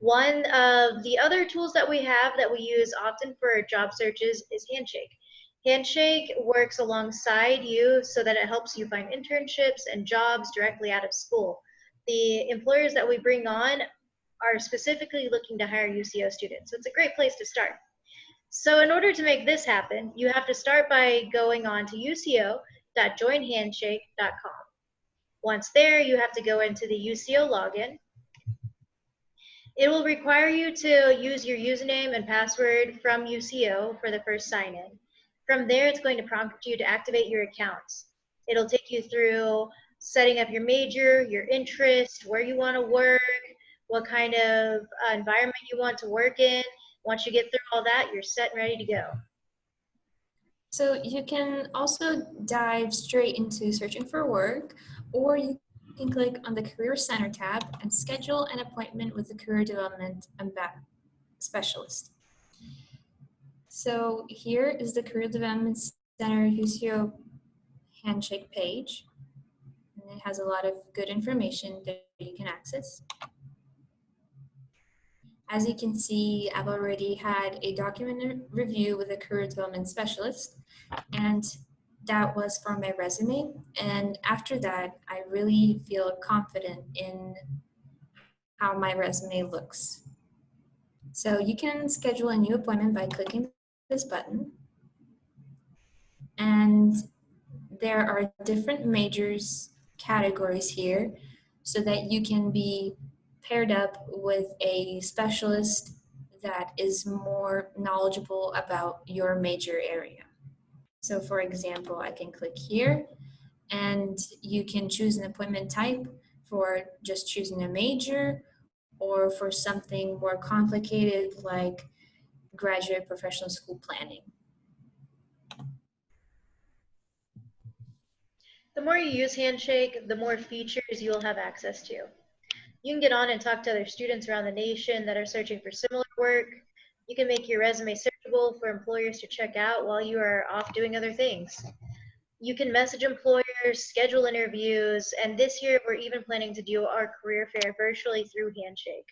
One of the other tools that we have that we use often for job searches is Handshake. Handshake works alongside you so that it helps you find internships and jobs directly out of school. The employers that we bring on are specifically looking to hire UCO students, so it's a great place to start. So in order to make this happen, you have to start by going on to uco.joinhandshake.com. Once there, you have to go into the UCO login. It will require you to use your username and password from UCO for the first sign-in. From there, it's going to prompt you to activate your accounts. It'll take you through setting up your major, your interest, where you want to work, what kind of environment you want to work in. Once you get through all that, you're set and ready to go. So you can also dive straight into searching for work, or you can click on the Career Center tab and schedule an appointment with the Career Development Specialist. So here is the Career Development Center UCO Handshake page, and it has a lot of good information that you can access. As you can see, I've already had a document review with a career development specialist, and that was for my resume. And after that, I really feel confident in how my resume looks. So you can schedule a new appointment by clicking this button. And there are different majors categories here so that you can be paired up with a specialist that is more knowledgeable about your major area. So for example, I can click here and you can choose an appointment type for just choosing a major or for something more complicated like graduate professional school planning. The more you use Handshake, the more features you'll have access to. You can get on and talk to other students around the nation that are searching for similar work. You can make your resume searchable for employers to check out while you are off doing other things. You can message employers, schedule interviews, and this year we're even planning to do our career fair virtually through Handshake.